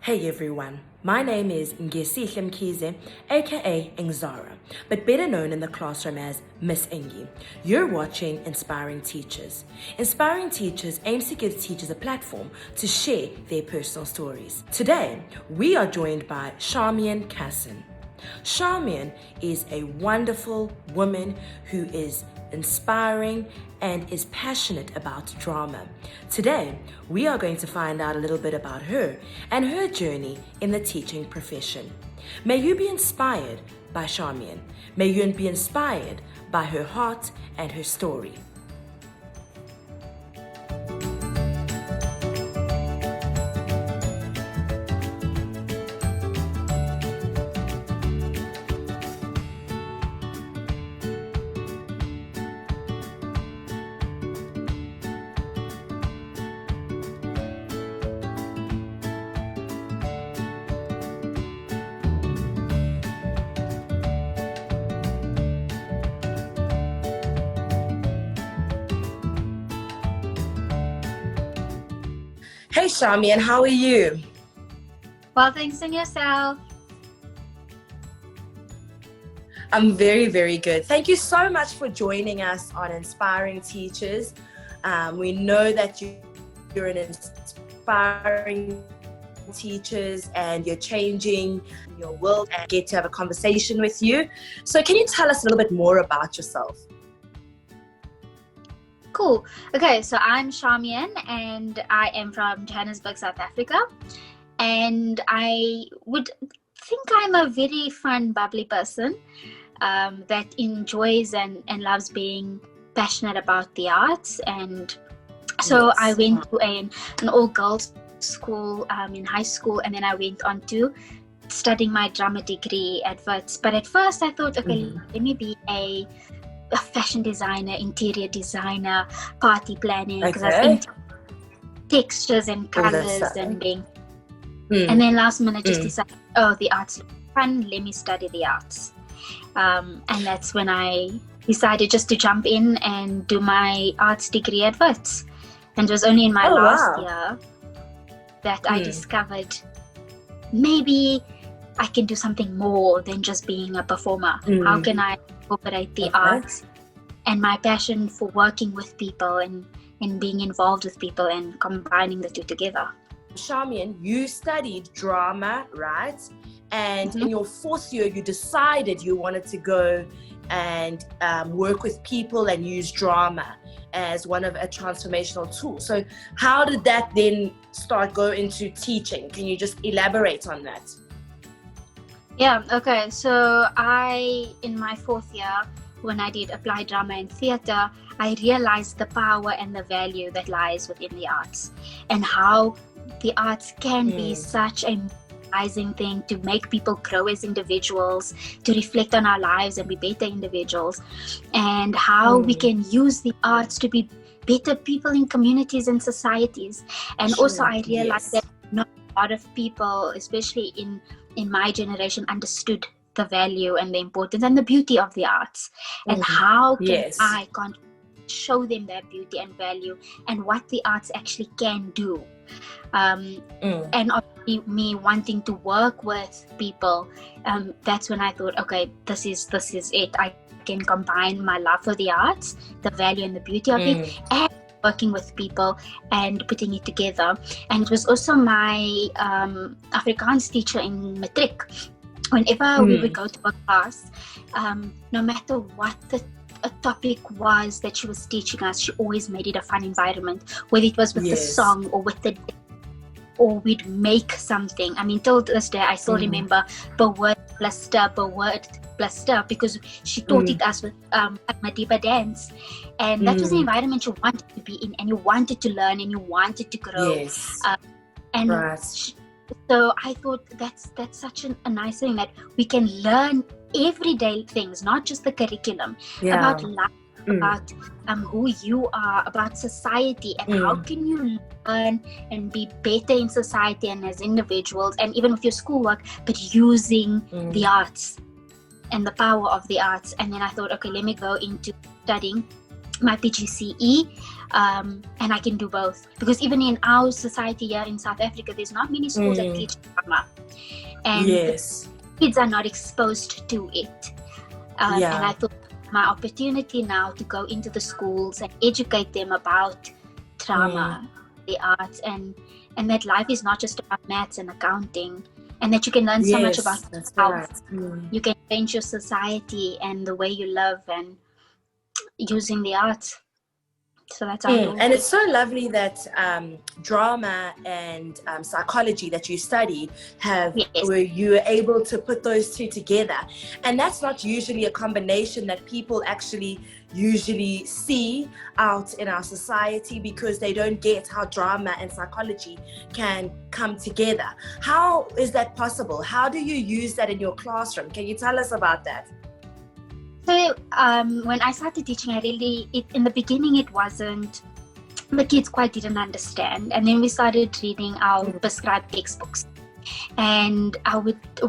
Hey everyone, my name is Ngesihle Mkhize, aka Ngzara, but better known in the classroom as Miss Ingi. You're watching Inspiring Teachers. Inspiring Teachers aims to give teachers a platform to share their personal stories. Today, we are joined by Charmian Kassen. Charmian is a wonderful woman who is inspiring and is passionate about drama. Today, we are going to find out a little bit about her and her journey in the teaching profession. May you be inspired by Charmian. May you be inspired by her heart and her story. Hey Charmian, how are you? Well, thanks, and yourself. I'm very, very good. Thank you so much for joining us on Inspiring Teachers. We know that you're an inspiring teachers and you're changing your world and get to have a conversation with you. So can you tell us a little bit more about yourself? Cool. Okay, so I'm Charmian and I am from Johannesburg, South Africa. And I would think I'm a very fun, bubbly person that enjoys and loves being passionate about the arts. And so Yes. I went to an all-girls school in high school, and then I went on to studying my drama degree at Wits. But at first I thought, okay, let me be a fashion designer, interior designer, party planning, because I was into textures and colors and being. And then last minute just decided, the arts look fun, let me study the arts. And that's when I decided just to jump in and do my arts degree at Wits. And it was only in my last year that I discovered maybe I can do something more than just being a performer. How can I incorporate the arts and my passion for working with people and being involved with people and combining the two together? Charmian, you studied drama, right? And in your fourth year, you decided you wanted to go and work with people and use drama as one of a transformational tool. So how did that then go into teaching? Can you just elaborate on that? Yeah, okay. So in my fourth year, when I did applied drama and theatre, I realized the power and the value that lies within the arts and how the arts can be such a amazing thing to make people grow as individuals, to reflect on our lives and be better individuals, and how we can use the arts to be better people in communities and societies. And also I realized that not a lot of people, especially in my generation, understood the value and the importance and the beauty of the arts, and how can I show them that beauty and value and what the arts actually can do. And obviously me wanting to work with people, that's when I thought, okay, this is it. I can combine my love for the arts, the value and the beauty of it, and working with people and putting it together. And it was also my Afrikaans teacher in matric. Whenever we would go to a class, no matter what a topic was that she was teaching us, she always made it a fun environment, whether it was with the song or with the, or we'd make something. I mean, till this day, I still remember word plus stir, because she taught it us with Madiba dance. And that was the environment you wanted to be in, and you wanted to learn, and you wanted to grow. So I thought that's such a nice thing, that we can learn everyday things, not just the curriculum, about life, about who you are, about society, and how can you learn and be better in society and as individuals, and even with your schoolwork, but using the arts and the power of the arts. And then I thought, okay, let me go into studying my PGCE, and I can do both, because even in our society here in South Africa, there's not many schools that teach drama, and kids are not exposed to it. And I thought my opportunity now to go into the schools and educate them about drama, the arts, and that life is not just about maths and accounting, and that you can learn so much about yourself. You can change your society and the way you live, and using the arts. So that's and it's so lovely that drama and psychology that you study where you are able to put those two together, and that's not usually a combination that people actually usually see out in our society, because they don't get how drama and psychology can come together. How is that possible? How do you use that in your classroom? Can you tell us about that? So when I started teaching, in the beginning it wasn't, the kids quite didn't understand, and then we started reading our prescribed textbooks, and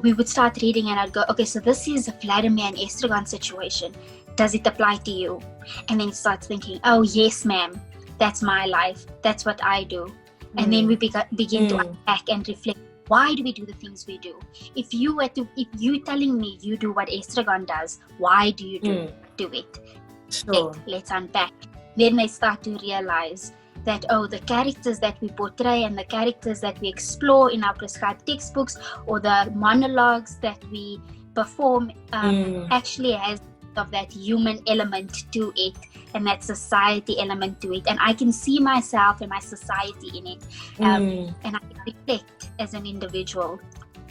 we would start reading, and I'd go, okay, so this is a Vladimir and Estragon situation. Does it apply to you? And then it starts thinking, oh yes, ma'am, that's my life. That's what I do. And then we begin to unpack and reflect. Why do we do the things we do? If you telling me you do what Estragon does, why do you do it? Sure. Okay, let's unpack. Then they start to realize that, the characters that we portray and the characters that we explore in our prescribed textbooks, or the monologues that we perform, actually has of that human element to it, and that society element to it, and I can see myself and my society in it, and I can reflect as an individual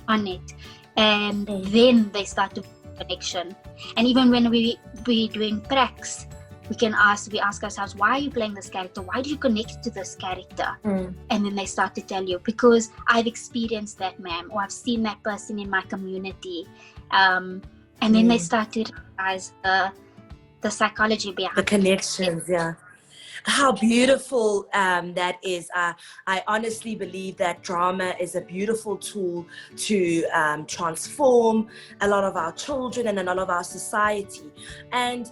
on it, and then they start to make a connection. And even when we doing pracs, we ask ourselves, why are you playing this character? Why do you connect to this character? And then they start to tell you, because I've experienced that, ma'am, or I've seen that person in my community. And then they start to realize the psychology behind the connections. How beautiful that is. I honestly believe that drama is a beautiful tool to transform a lot of our children and a lot of our society. And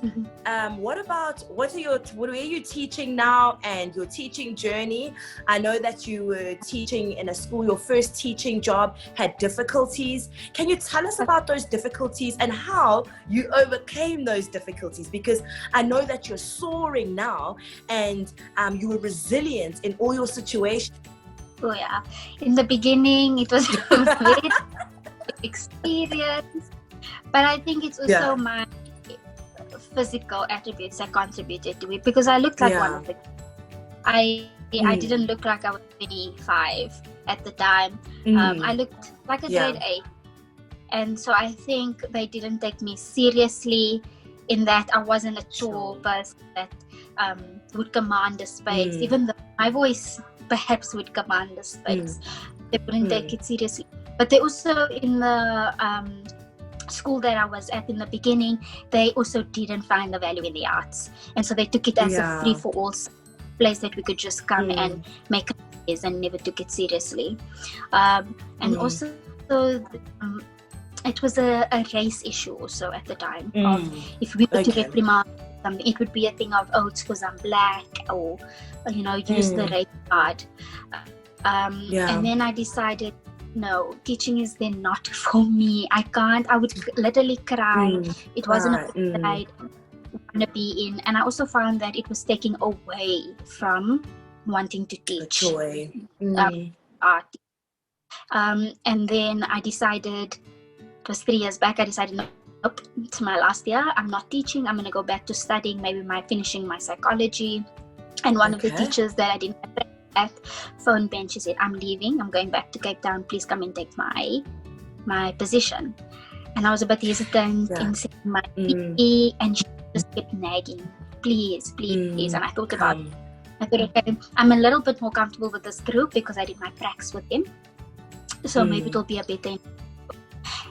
where are you teaching now, and your teaching journey? I know that you were teaching in a school. Your first teaching job had difficulties. Can you tell us about those difficulties and how you overcame those difficulties? Because I know that you're soaring now, and you were resilient in all your situations. Oh yeah, in the beginning it was a very experience, but I think it's also my physical attributes that contributed to it, because I looked like one of the I didn't look like I was 25 at the time. I looked like a grade 8, and so I think they didn't take me seriously in that I wasn't a tall person that would command a space, even though my voice perhaps would command a space. They wouldn't take it seriously. But they also, in the school that I was at in the beginning, they also didn't find the value in the arts, and so they took it as a free-for-all place that we could just come and make ideas, and never took it seriously. And also it was a race issue also at the time. Of if we were to reprimand something, it would be a thing of, it's because I'm black, or use the race card. And then I decided, no, teaching is then not for me. I would literally cry. It wasn't a place that I want to be in, and I also found that it was taking away from wanting to teach joy. Art. And then I decided, it was 3 years back, I decided, nope, it's my last year, I'm not teaching, I'm going to go back to studying, maybe finishing my psychology. And one of the teachers that I didn't have at phone bench, she said, I'm leaving, I'm going back to Cape Town, please come and take my position. And I was a bit hesitant in saying my PE, and she just kept nagging, please. And I thought about it. I thought, okay, I'm a little bit more comfortable with this group because I did my pracs with them, so maybe it'll be a better.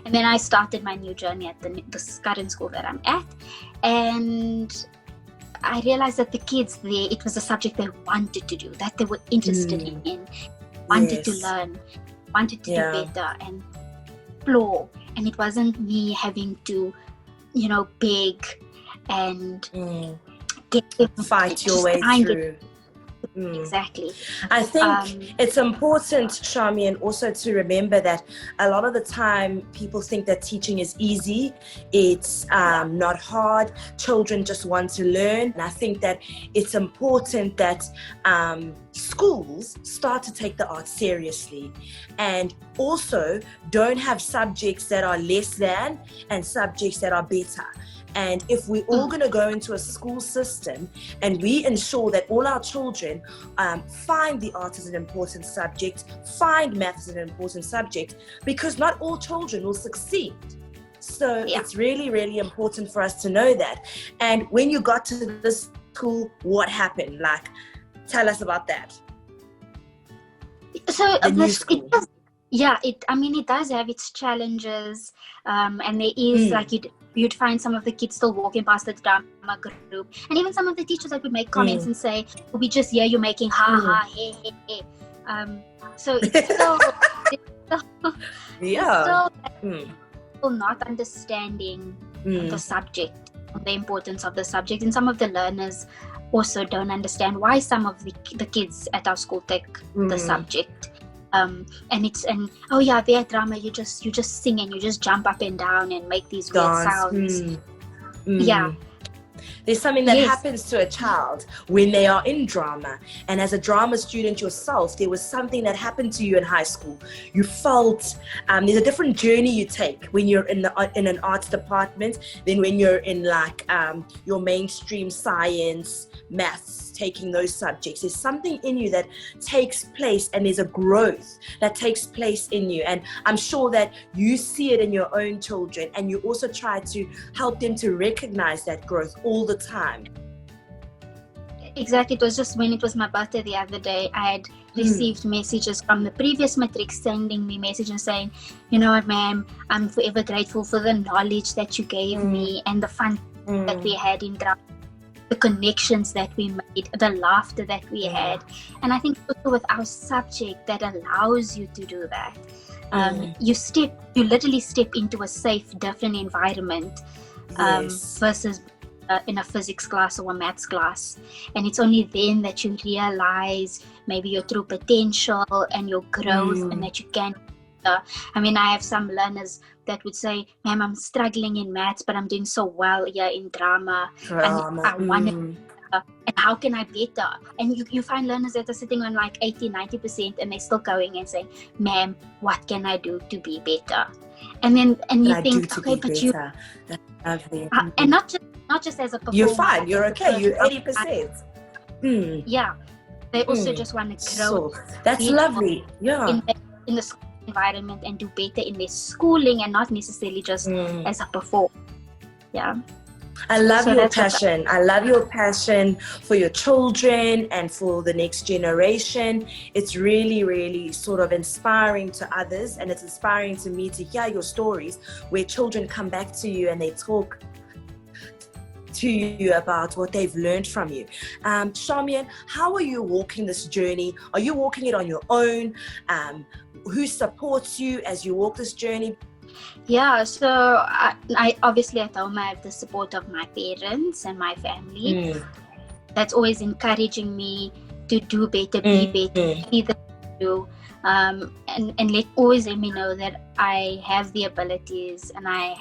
And then I started my new journey at this current school that I'm at, and I realized that the kids there, it was a subject they wanted to do, that they were interested in, wanted to learn, wanted to do better and explore. And it wasn't me having to, beg and get them, fight your just way try and get through. exactly. I think it's important, Shami, and also to remember that a lot of the time people think that teaching is easy. It's not hard. Children just want to learn. And I think that it's important that schools start to take the arts seriously, and also don't have subjects that are less than and subjects that are better. And if we're all going to go into a school system and we ensure that all our children find the arts as an important subject, find math as an important subject, because not all children will succeed. So it's really, really important for us to know that. And when you got to this school, what happened? Like, tell us about that. So it does, it does have its challenges, and there is like you'd find some of the kids still walking past the drama group, and even some of the teachers that would make comments and say, "We just hear you making ha hey hey hey." So it's still, still not understanding the subject, the importance of the subject, and some of the learners also don't understand why some of the kids at our school take the subject. Their drama, you just sing and you just jump up and down and make these weird sounds. There's something that happens to a child when they are in drama, and as a drama student yourself, there was something that happened to you in high school. You felt there's a different journey you take when you're in an arts department than when you're in like your mainstream science, maths, taking those subjects. There's something in you that takes place, and there's a growth that takes place in you, and I'm sure that you see it in your own children, and you also try to help them to recognize that growth all the time. Exactly. It was just when it was my birthday the other day, I had received messages from the previous matric sending me messages saying, "You know what, ma'am, I'm forever grateful for the knowledge that you gave me and the fun that we had in drama, the connections that we made, the laughter that we had." And I think also with our subject that allows you to do that. You literally step into a safe, different environment versus in a physics class or a maths class. And it's only then that you realize maybe your true potential and your growth, and that you can. I have some learners that would say, "Ma'am, I'm struggling in maths, but I'm doing so well here in drama. And I want to, and how can I better?" And you find learners that are sitting on like 80-90%, and they're still going and saying, "Ma'am, what can I do to be better?" And you think, okay, but you, and not just as a performer. You're fine. You're okay. You're 80%. Yeah, they also just want to grow. So, that's lovely. Yeah. In the school environment and do better in their schooling, and not necessarily just as a performer. Yeah. I love your passion. I love your passion for your children and for the next generation. It's really, really sort of inspiring to others, and it's inspiring to me to hear your stories where children come back to you and they talk to you about what they've learned from you. Shamian, how are you walking this journey? Are you walking it on your own? Who supports you as you walk this journey? Yeah, so I obviously at home I have the support of my parents and my family. That's always encouraging me to do better, be better, be the do, and always let me know that I have the abilities and I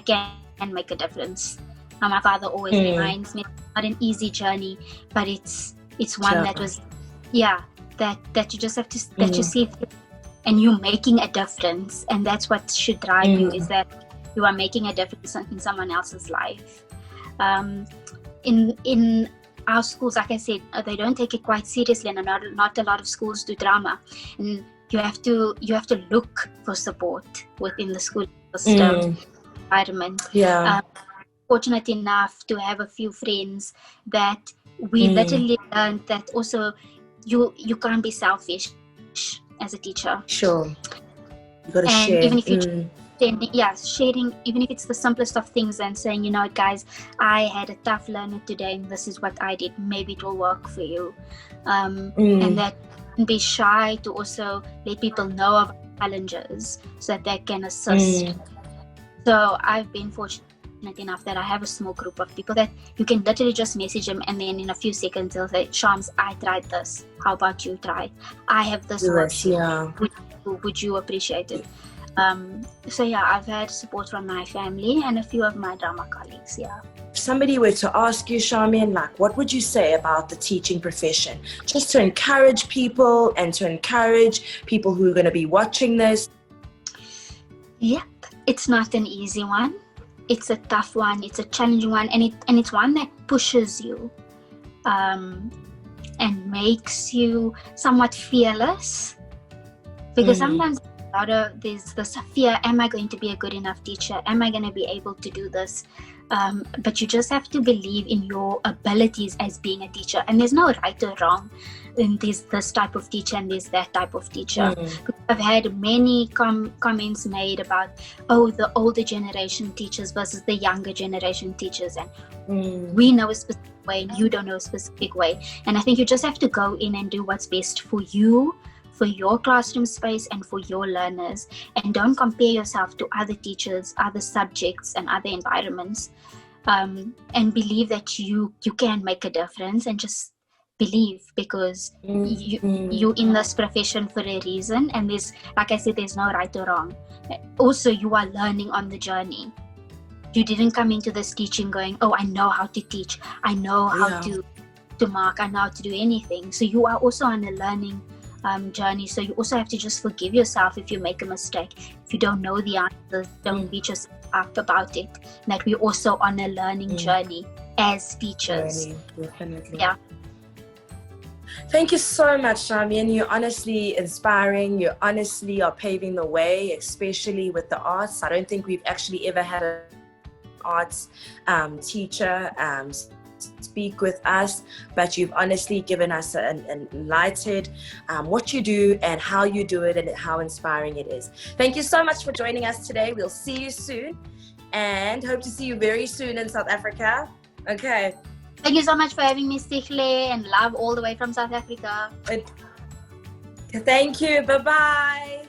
can make a difference. My father always reminds me it's not an easy journey, but it's one that was that you just have to that you see through. And you're making a difference, and that's what should drive you, is that you are making a difference in someone else's life. In our schools, like I said, they don't take it quite seriously, and not a lot of schools do drama. And you have to look for support within the school system environment. Fortunate enough to have a few friends that we literally learned that also you can't be selfish as a teacher. Sure. You gotta share. Even if sharing, even if it's the simplest of things, and saying, "You know what, guys, I had a tough learner today and this is what I did. Maybe it will work for you." And that be shy to also let people know of challenges so that they can assist. So I've been fortunate fortunate enough that I have a small group of people that you can literally just message them, and then in a few seconds they'll say, Shams, I tried this. How about you try? I have this worksheet. Yeah. Would you appreciate it? So yeah, I've had support from my family and a few of my drama colleagues. Yeah. If somebody were to ask you, Charmian, like, what would you say about the teaching profession? Just to encourage people and to encourage people who are going to be watching this. Yep, it's not an easy one. It's a tough one. It's a challenging one, and it's one that pushes you, and makes you somewhat fearless. Because sometimes there's this fear: am I going to be a good enough teacher? Am I going to be able to do this? But you just have to believe in your abilities as being a teacher, and there's no right or wrong. And there's this type of teacher and there's that type of teacher. I've had many comments made about, the older generation teachers versus the younger generation teachers, and we know a specific way and you don't know a specific way. And I think you just have to go in and do what's best for you, for your classroom space and for your learners, and don't compare yourself to other teachers, other subjects and other environments, and believe that you can make a difference, and just believe, because you're in this profession for a reason, and there's, like I said, there's no right or wrong. Also, you are learning on the journey. You didn't come into this teaching going, I know how to teach, I know how to mark, I know how to do anything. So you are also on a learning journey. So you also have to just forgive yourself if you make a mistake. If you don't know the answers, don't beat yourself up about it. That we're also on a learning journey as teachers. Definitely. Yeah. Thank you so much, Charmian. You're honestly inspiring. You honestly are paving the way, especially with the arts. I don't think we've actually ever had an arts teacher speak with us, but you've honestly given us an enlightened what you do and how you do it and how inspiring it is. Thank you so much for joining us today. We'll see you soon and hope to see you very soon in South Africa. Okay. Thank you so much for having me, Stichle, and love all the way from South Africa. Thank you. Bye-bye.